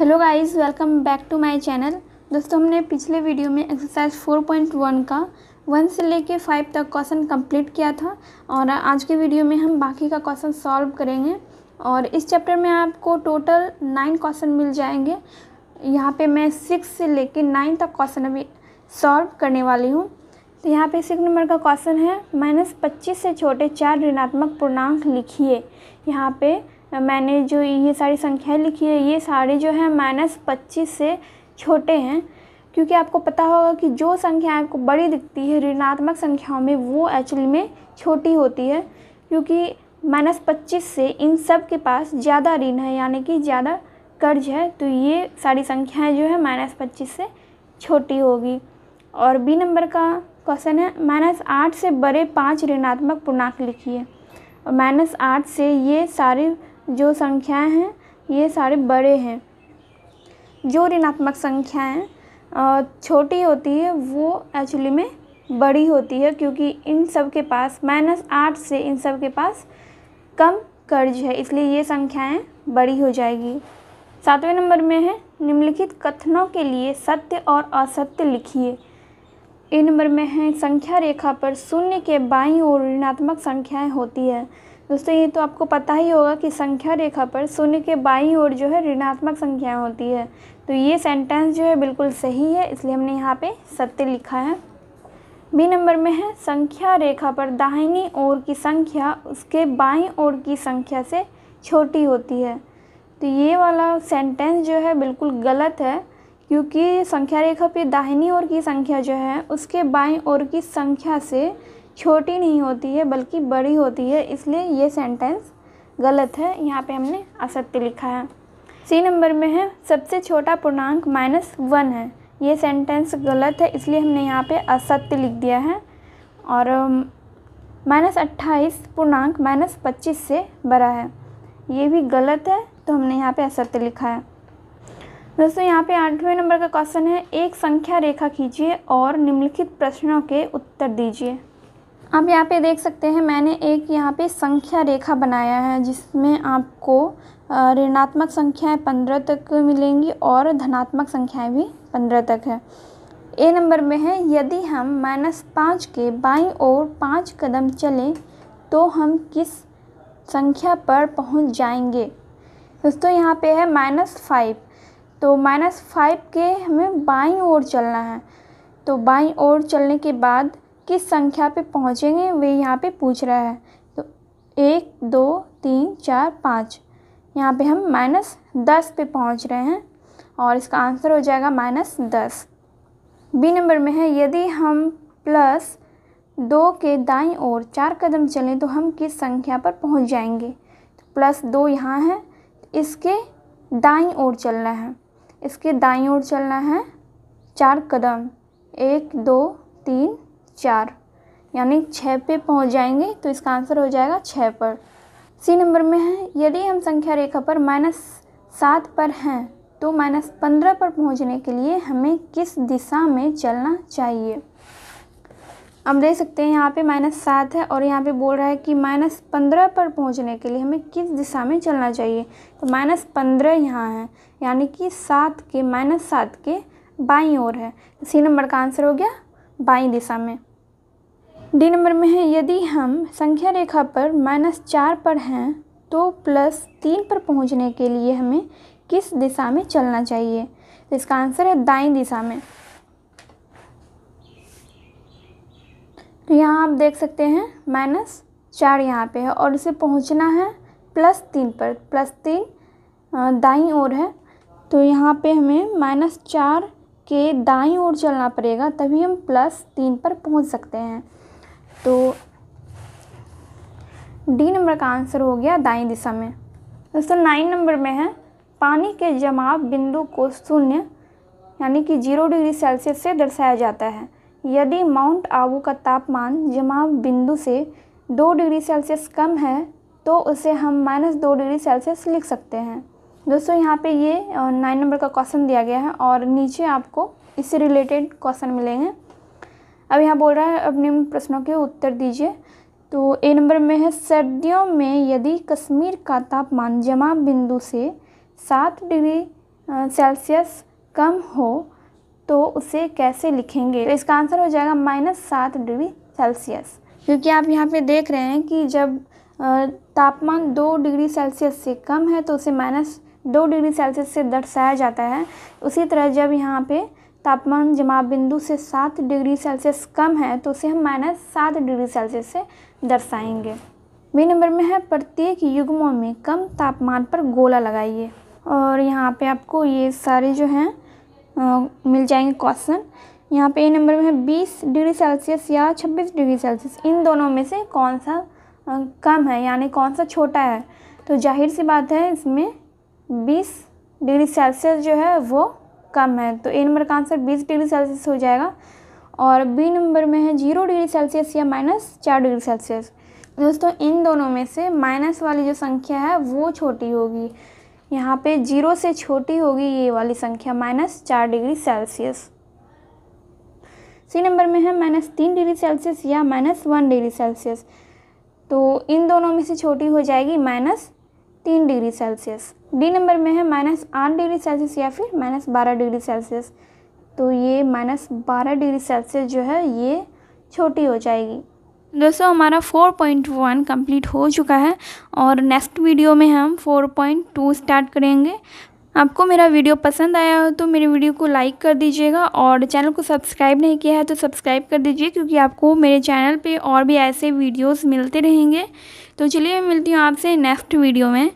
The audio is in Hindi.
Hello guys, welcome back to my channel. दोस्तों, हमने पिछले वीडियो में एक्सरसाइज 4.1 का 1 से लेके 5 तक क्वेश्चन कंप्लीट किया था और आज के वीडियो में हम बाकी का क्वेश्चन सॉल्व करेंगे। और इस चैप्टर में आपको टोटल 9 क्वेश्चन मिल जाएंगे। यहाँ पे मैं 6 से लेके 9 तक क्वेश्चन अभी सॉल्व करने वाली हूँ। तो यहाँ पे 6 नंबर का क्वेश्चन है, -25 से छोटे 4 ऋणात्मक पूर्णांक लिखिए। यहाँ पे मैंने जो ये सारी संख्याएं लिखी है, ये सारे जो है -25 से छोटे हैं, क्योंकि आपको पता होगा कि जो संख्या आपको बड़ी दिखती है ऋणात्मक संख्याओं में, वो एक्चुअली में छोटी होती है, क्योंकि -25 से इन सब के पास ज़्यादा ऋण है, यानी कि ज़्यादा कर्ज है। तो ये सारी संख्याएं जो है -25 से छोटी होगी। और बी नंबर का क्वेश्चन है, -8 से बड़े 5 ऋणात्मक पूर्णांक लिखिए। और -8 से ये सारी जो संख्याएं हैं, ये सारे बड़े हैं। जो ऋणात्मक संख्याएं छोटी होती है वो एक्चुअली में बड़ी होती है, क्योंकि इन सब के पास -8 से इन सब के पास कम कर्ज है, इसलिए ये संख्याएं बड़ी हो जाएगी। 7वें नंबर में है, निम्नलिखित कथनों के लिए सत्य और असत्य लिखिए। ए नंबर में है, संख्या रेखा पर शून्य के बाईं ओर ऋणात्मक संख्याएं होती है। दोस्तों, ये तो आपको पता ही होगा कि संख्या रेखा पर शून्य के बाईं ओर जो है ऋणात्मक संख्याएं होती है। तो ये सेंटेंस जो है बिल्कुल सही है, इसलिए हमने यहाँ पे सत्य लिखा है। बी नंबर में है, संख्या रेखा पर दाहिनी ओर की संख्या उसके बाईं ओर की संख्या से छोटी होती है। तो ये वाला सेंटेंस जो है बिल्कुल गलत है, क्योंकि संख्या रेखा पे दाहिनी ओर की संख्या जो है उसके बाईं ओर की संख्या से छोटी नहीं होती है, बल्कि बड़ी होती है, इसलिए ये सेंटेंस गलत है। यहाँ पे हमने असत्य लिखा है। सी नंबर में है, सबसे छोटा पूर्णांक -1 है। ये सेंटेंस गलत है, इसलिए हमने यहाँ पे असत्य लिख दिया है। और -28 पूर्णांक -25 से बड़ा है, ये भी गलत है, तो हमने यहाँ पे असत्य लिखा है। दोस्तों, यहाँ पे 8वें नंबर का क्वेश्चन है, एक संख्या रेखा खींचिए और निम्नलिखित प्रश्नों के उत्तर दीजिए। आप यहाँ पे देख सकते हैं, मैंने एक यहाँ पे संख्या रेखा बनाया है, जिसमें आपको ऋणात्मक संख्याएं 15 तक मिलेंगी और धनात्मक संख्याएं भी 15 तक है। ए नंबर में है, यदि हम -5 के बाईं ओर 5 कदम चलें तो हम किस संख्या पर पहुँच जाएंगे। दोस्तों, यहाँ पे है -5, तो -5 के हमें बाईं ओर चलना है। तो बाईं ओर चलने के बाद किस संख्या पे पहुँचेंगे, वे यहाँ पे पूछ रहा है। तो 1 2 3 4 5, यहाँ पे हम -10 पे पहुँच रहे हैं और इसका आंसर हो जाएगा -10। बी नंबर में है, यदि हम +2 के दाईं ओर 4 कदम चलें तो हम किस संख्या पर पहुँच जाएंगे। तो +2 यहाँ है, इसके दाईं ओर चलना है, इसके दाईं ओर चलना है 4 कदम, 1 2 3 4, यानी 6 पे पहुंच जाएंगे, तो इसका आंसर हो जाएगा 6 पर। सी नंबर में है, यदि हम संख्या रेखा पर -7 पर हैं तो -15 पर पहुंचने के लिए हमें किस दिशा में चलना चाहिए। अब देख सकते हैं, यहाँ पे -7 है और यहाँ पे बोल रहा है कि -15 पर पहुंचने के लिए हमें किस दिशा में चलना चाहिए। तो -15 यहाँ है, यानी कि -7 के बाईं ओर है। सी नंबर का आंसर हो गया बाईं दिशा में। डी नंबर में है, यदि हम संख्या रेखा पर -4 पर हैं तो +3 पर पहुंचने के लिए हमें किस दिशा में चलना चाहिए। तो इसका आंसर है दाईं दिशा में। तो यहाँ आप देख सकते हैं -4 यहाँ पे है और इसे पहुंचना है +3 पर। +3 दाईं ओर है, तो यहाँ पे हमें -4 के दाईं ओर चलना पड़ेगा, तभी हम +3 पर पहुंच सकते हैं। तो डी नंबर का आंसर हो गया दाईं दिशा में। दोस्तों, 9 नंबर में है, पानी के जमाव बिंदु को 0 यानी कि 0 डिग्री सेल्सियस से दर्शाया जाता है। यदि माउंट आबू का तापमान जमाव बिंदु से 2 डिग्री सेल्सियस कम है तो उसे हम -2 डिग्री सेल्सियस लिख सकते हैं। दोस्तों, यहाँ पे ये 9 नंबर का क्वेश्चन दिया गया है और नीचे आपको इससे रिलेटेड क्वेश्चन मिलेंगे। अब यहाँ बोल रहा है, अब निम्न प्रश्नों के उत्तर दीजिए। तो ए नंबर में है, सर्दियों में यदि कश्मीर का तापमान जमाव बिंदु से 7 डिग्री सेल्सियस कम हो तो उसे कैसे लिखेंगे। तो इसका आंसर हो जाएगा -7 डिग्री सेल्सियस, क्योंकि आप यहाँ पे देख रहे हैं कि जब तापमान 2 डिग्री सेल्सियस से कम है तो उसे -2 डिग्री सेल्सियस से दर्शाया जाता है। उसी तरह जब यहाँ पे तापमान जमाव बिंदु से 7 डिग्री सेल्सियस कम है तो उसे हम -7 डिग्री सेल्सियस से दर्शाएंगे। बी नंबर में है प्रत्येक युग्मों में कम तापमान पर गोला लगाइए। और यहाँ पे आपको ये सारे जो हैं मिल जाएंगे क्वेश्चन। यहाँ पे ए नंबर में है 20 डिग्री सेल्सियस या 26 डिग्री सेल्सियस, इन दोनों में से कौन सा कम है, यानी कौन सा छोटा है। तो जाहिर सी बात है इसमें 20 डिग्री सेल्सियस जो है वो कम है, तो ए नंबर का आंसर 20 डिग्री सेल्सियस हो जाएगा। और बी नंबर में है 0 डिग्री सेल्सियस या -4 डिग्री सेल्सियस। दोस्तों इन दोनों में से माइनस वाली जो संख्या है वो छोटी होगी, यहाँ पे 0 से छोटी होगी ये वाली संख्या -4 डिग्री सेल्सियस। सी नंबर में है -3 डिग्री सेल्सियस या -1 डिग्री सेल्सियस, तो इन दोनों में से छोटी हो जाएगी -3 डिग्री सेल्सियस। डी नंबर में है -8 डिग्री सेल्सियस या फिर -12 डिग्री सेल्सियस, तो ये -12 डिग्री सेल्सियस जो है ये छोटी हो जाएगी। दोस्तों हमारा 4.1 कंप्लीट हो चुका है और नेक्स्ट वीडियो में हम 4.2 स्टार्ट करेंगे। आपको मेरा वीडियो पसंद आया हो तो मेरे वीडियो को लाइक कर दीजिएगा और चैनल को सब्सक्राइब नहीं किया है तो सब्सक्राइब कर दीजिए, क्योंकि आपको मेरे चैनल पे और भी ऐसे वीडियोस मिलते रहेंगे। तो चलिए मैं मिलती हूँ आपसे नेक्स्ट वीडियो में।